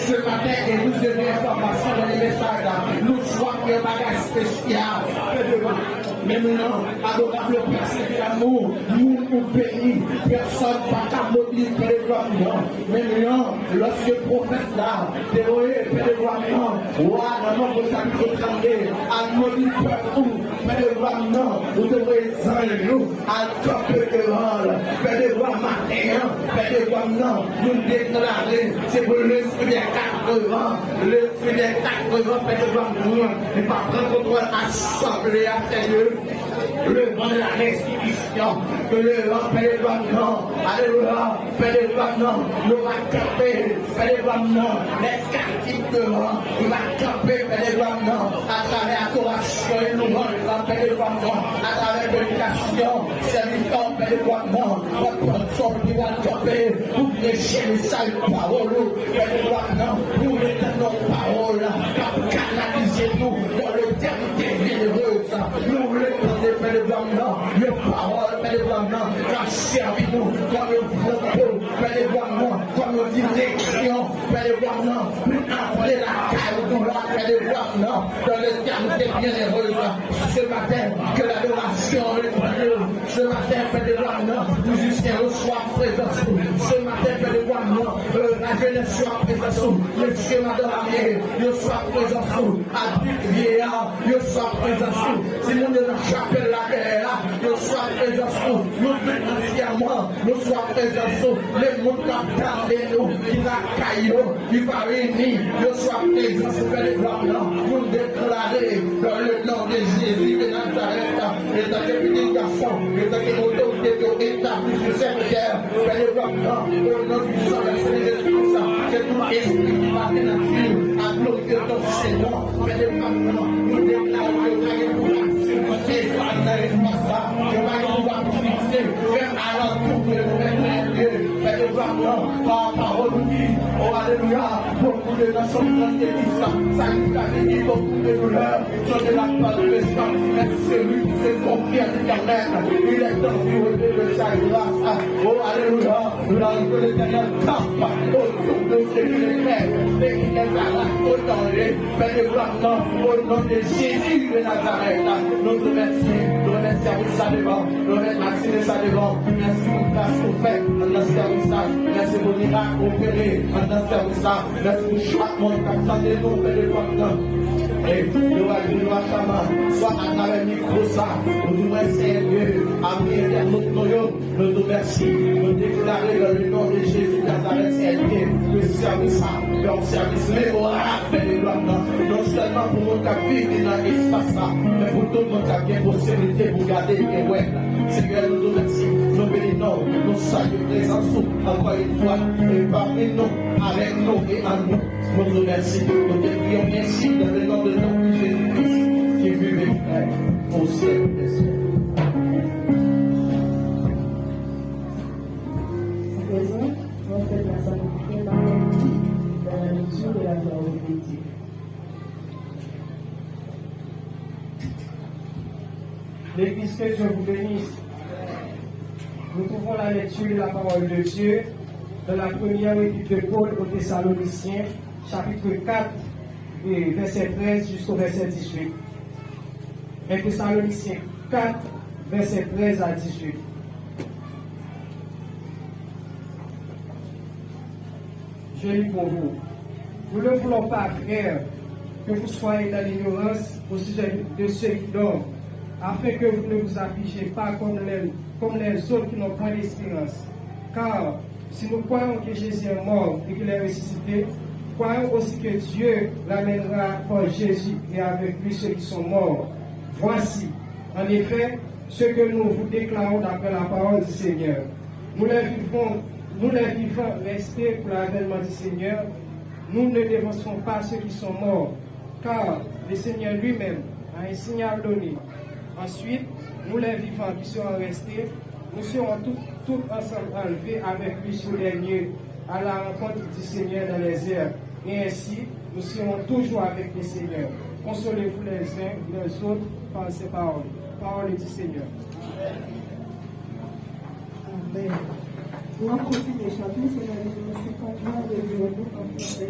Ce matin, et nous avons des informations dans les messages là. Nous sommes un bagage spécial. Mais maintenant, adorable Père, c'est l'amour, nous ou pays, personne pas qu'à mobiliser les droits. Mais maintenant, lorsque le prophète là, théorie, fait les droits, non, non, vous avez tout tremblé, à mobiliser partout, fait les droits, non, vous devrez être nous, à camper devant, fait les droits matin, fait les droits, non, nous déclarer, c'est pour l'esprit des 80, l'esprit des 80, fait les droits, nous, et pas prendre contrôle, assembler à Seigneur. Le vent de la restitution, que le vent fait les doigts non, alléluia, fait les doigts non, nous va camper, fait les doigts non, les captifs devant, nous va camper, fait les doigts non, à travers l'adoration et nous va faire les doigts non, à travers l'éducation, serviteur, fait les doigts non, votre son qui va camper, pour prêcher les sales paroles, fait les doigts non, pour l'éternel parole, car canalisez-nous dans l'éternité généreuse, nous voulons les blancs, les paroles, les blancs, car servis-nous comme le propos, les blancs, comme la direction, les blancs, après la caille, les blancs, dans l'éternité bienheureuse. Ce matin, que l'adoration est nous. Ce matin, les blancs, nous jusqu'à reçoit présence. Ce matin, les blancs, la jeunesse soit présence. Le schéma de la vie, il soit présence. Adulte vieillard, il soit présence. Si nous ne chapelle la terre, nous sois présents, nous financièrement, nous sois présents, les mots capteurs de nous, qui la caillou, qui va réunir, nous sois présents sur les blancs, nous déclarer dans le nom de Jésus de Nazareth, et dans les petits garçons, et dans les autorités qui ont établi sur cette terre, les blancs, au nom du sang de Seigneur Jésus, que tout esprit qui va de nature, à glorifier ton Seigneur, les blancs, nous déclarons que vous avez pour la sécurité, par parole dit, oh alléluia, beaucoup de nations qui disent ça dit beaucoup de douleurs, sur de la part de l'Espagne, mais celui qui s'est confié à l'éternel, il est dans de sa grâce, oh alléluia, nous l'avons que l'éternel campe autour de ses frères, et qu'il est à la autant les fait de blanc, au nom de Jésus de Nazareth, nous te remercions, nous remercions ça devant, nous remercions ça devant, merci pour ta souffrance, nous remercions ça, merci pour miracle opéré, nous remercions ça, merci pour chaque monde qui attendait nous, fait de blanc. Et nous allons soit à travers le micro, ça, nous nous Seigneur, amis et nous nous remercions, nous déclarons dans le nom de Jésus Nazareth, Seigneur, le service, le service mémorable de l'homme, non seulement pour notre vie qui est dans l'espace, mais pour tout le monde qui a bien possibilité pour garder les web. Seigneur, nous nous remercions, nous bénissons, nous saluons présence, encore une fois, et parmi nous, avec nous et en nous. Nous vous remercions, nous te prions merci dans le nom de notre Jésus-Christ qui vive et frère au ciel des cieux. À présent, on fait la salutation dans la lecture de la parole de Dieu. L'Église, que Dieu vous bénisse. Nous trouvons la lecture de la parole de Dieu dans la première épître de Paul aux Thessaloniciens, chapitre 4, et verset 13 jusqu'au verset 18. 1 Thessaloniciens 4, verset 13 à 18. Je lis pour vous. Nous ne voulons pas, frères, que vous soyez dans l'ignorance au sujet de ceux qui dorment, afin que vous ne vous affligez pas comme les autres qui n'ont point d'espérance. Car si nous croyons que Jésus est mort et qu'il est ressuscité, croyons aussi que Dieu l'amènera par Jésus et avec lui ceux qui sont morts. Voici, en effet, ce que nous vous déclarons d'après la parole du Seigneur. Nous les vivons restés pour l'avènement du Seigneur. Nous ne dévancerons pas ceux qui sont morts, car le Seigneur lui-même a un signal donné. Ensuite, nous les vivants qui serons restés, nous serons tous ensemble enlevés avec lui sur les nuées à la rencontre du Seigneur dans les airs. Et ainsi, nous serons toujours avec le Seigneur. Consolez-vous les uns les autres par ces paroles. Parole du Seigneur. Amen. On va continuer à chanter, c'est la numéro 51 de Dieu en français.